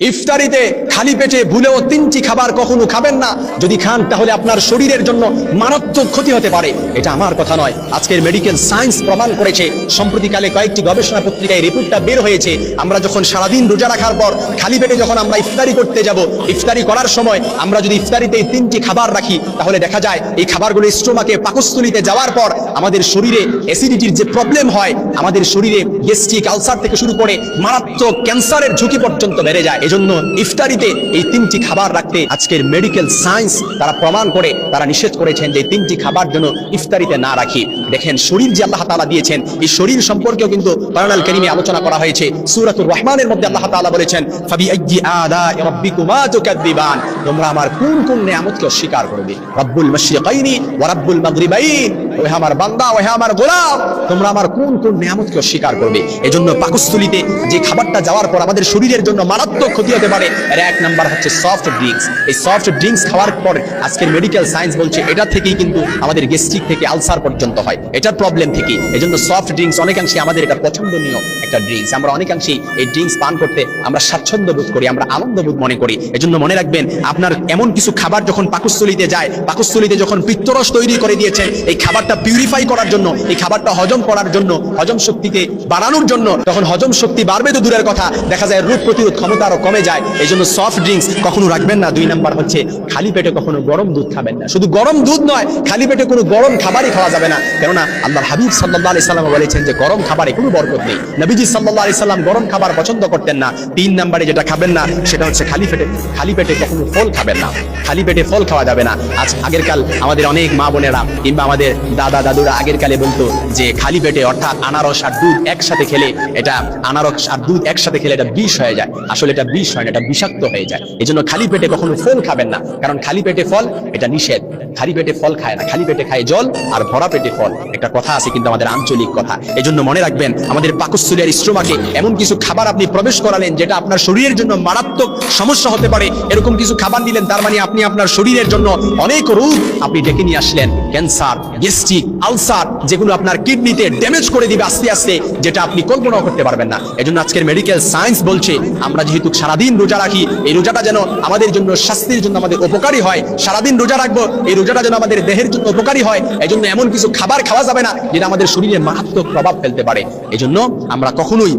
ইফতারিতে খালি পেটে ভুলেও 3টি খাবার কখনো খাবেন না। যদি খান তাহলে আপনার শরীরের জন্য মারাত্মক ক্ষতি হতে পারে। এটা আমার কথা নয়, আজকের মেডিকেল সায়েন্স প্রমাণ করেছে। সম্প্রতিকালে কয়েকটি গবেষণা পত্রিকায় রিপোর্টটা বের হয়েছে। আমরা যখন সারাদিন রোজা রাখার পর খালি পেটে যখন আমরা ইফতারি করতে যাব, ইফতারি করার সময় আমরা যদি ইফতারিতে 3টি খাবার রাখি, তাহলে দেখা যায় এই খাবারগুলো স্টোমাকে পাকস্থলীতে যাওয়ার পর আমাদের শরীরে অ্যাসিডিটির যে প্রবলেম হয়, আমাদের শরীরে গ্যাস্ট্রিক আলসার থেকে শুরু করে মারাত্মক ক্যান্সারের ঝুঁকি পর্যন্ত বেড়ে যায়। এজন্য ইফতারিতে এই 3টি খাবার রাখতে আজকের মেডিকেল সায়েন্স তারা প্রমাণ করে, তারা নিষেধ করেছেন যে 3টি খাবার যেন ইফতারিতে না রাখি। দেখেন, শরীর যে আল্লাহ তাআলা দিয়েছেন, এই শরীর সম্পর্কেও কিন্তু কোরআনুল কারীমে আলোচনা করা হয়েছে। সূরাতুর রহমানের মধ্যে আল্লাহ তাআলা বলেছেন, ফাবিআইয়ি আলাই রাব্বিকুমা তুকাযযিবান, তোমরা আমার কোন কোন নিয়ামতকে অস্বীকার করবে। রব্বুল মাশরিকাইনি ওয়া রাব্বুল মাগরিবাইন, ওহে আমার বান্দা, ওহে আমার গোলাম, তোমরা আমার কোন কোন নিয়ামতকে অস্বীকার করবে। এজন্য পাকস্থলীতে যে খাবারটা যাওয়ার পর আমাদের শরীরের জন্য মারাত্মক ক্ষতি হতে পারে, এর এক নাম্বার হচ্ছে সফট ড্রিঙ্কস। এই সফট ড্রিঙ্কস খাওয়ার পর আজকের মেডিকেল সায়েন্স বলছে এটা থেকেই কিন্তু আমাদের গ্যাস্ট্রিক থেকে আলসার পর্যন্ত হয়, এটার প্রবলেম থেকে। এজন্য সফট ড্রিঙ্কস অনেকাংশে আমাদের এটা পছন্দনীয় একটা ড্রিঙ্কস। আমরা অনেকাংশেই এই ড্রিঙ্কস পান করতে আমরা স্বাচ্ছন্দ্য বোধ করি, আমরা আনন্দ বোধ মনে করি। এজন্য মনে রাখবেন, আপনার এমন কিছু খাবার যখন পাকস্থলীতে যায়, পাকস্থলীতে যখন পিত্তরস তৈরি করে দিয়েছেন এই খাবারটা পিউরিফাই করার জন্য, এই খাবারটা হজম করার জন্য, হজম শক্তিকে বাড়ানোর জন্য, তখন হজম শক্তি বাড়বে তো দূরের কথা, দেখা যায় রোগ প্রতিরোধ ক্ষমতা আরো কমে যায়। এই জন্য সফট ড্রিঙ্কস কখনো রাখবেন না। 2 নাম্বার হচ্ছে খালি পেটে কখনো গরম দুধ খাবেন না। শুধু গরম দুধ নয়, খালি পেটে কোনো গরম খাবারই খাওয়া যাবে না। কেননা আল্লাহর হাবিব সাল্লাল্লাহু আলাইহি সাল্লাম বলেছেন যে গরম খাবারে কোনো বরকত নেই। নবীজি সাল্লাল্লাহু আলাইহি সাল্লাম গরম খাবার পছন্দ করতেন না। 3 নম্বরে যেটা খাবেন না সেটা হচ্ছে খালি পেটে কখনো ফল খাবেন না। খালি পেটে ফল খাওয়া যাবে না। আজ আগেরকাল আমাদের অনেক মা বোনেরা কিংবা আমাদের দাদা দাদুরা আগের কালে বলতো যে খালি পেটে, অর্থাৎ আনারস আর দুধ একসাথে খেলে, এটা আনারস আর দুধ একসাথে খেলে এটা বিষ হয়ে যায়। আসলে এটা বিষ হয় না, এটা বিষাক্ত হয়ে যায়। এই জন্য খালি পেটে কখনো ফল খাবেন না, কারণ খালি পেটে ফল এটা নিষেধ। খালি পেটে ফল খায় না, খালি পেটে খায় জল, আর ভরা পেটে ফল। একটা কথা আছে কিন্তু আমাদের আঞ্চলিক কথা। এই জন্য মনে রাখবেন, আমাদের পাকস্থলী আর স্টোমাকে এমন কিছু খাবার আপনি প্রবেশ করালেন যেটা আপনার শরীরের জন্য মারাত্মক সমস্যা হতে পারে। এরকম কিছু খাবার দিলেন, তার মানে আপনি আপনার শরীরের জন্য অনেক রোগ আপনি ডেকে নিয়ে আসলেন। ক্যান্সার, গ্যাস্ট্রিক, আলসার, যেগুলো আপনার কিডনিতে ড্যামেজ করে দিবে আস্তে আস্তে, যেটা আপনি কল্পনাও করতে পারবেন না। এজন্য আজকের মেডিকেল সায়েন্স বলছে, আমরা যেহেতু সারাদিন রোজা রাখি, এই রোজাটা যেন আমাদের জন্য স্বাস্থ্যের জন্য আমাদের উপকারী হয়। সারাদিন রোজা রাখবো, এই রোজাটা যেন আমাদের দেহের জন্য উপকারী হয়। এজন্য এমন কিছু খাবার খাওয়া যাবে না যেটা আমাদের শরীরে মারাত্মক প্রভাব ফেলতে পারে। এজন্য আমরা কখনোই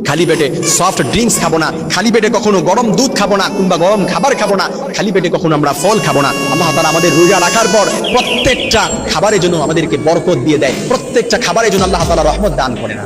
খালি পেটে সফট ড্রিঙ্কস খাবো না, খালি পেটে কখনো গরম দুধ খাবো না, কিংবা গরম খাবার খাবো না, খালি পেটে কখনো আমরা ফল খাবো না। আল্লাহ তাআলা আমাদের রোজা রাখার পর প্রত্যেকটা খাবারের জন্য আমাদেরকে বরকত দিয়ে দেয়, প্রত্যেকটা খাবারের জন্য আল্লাহ তাআলা রহমত দান করেন।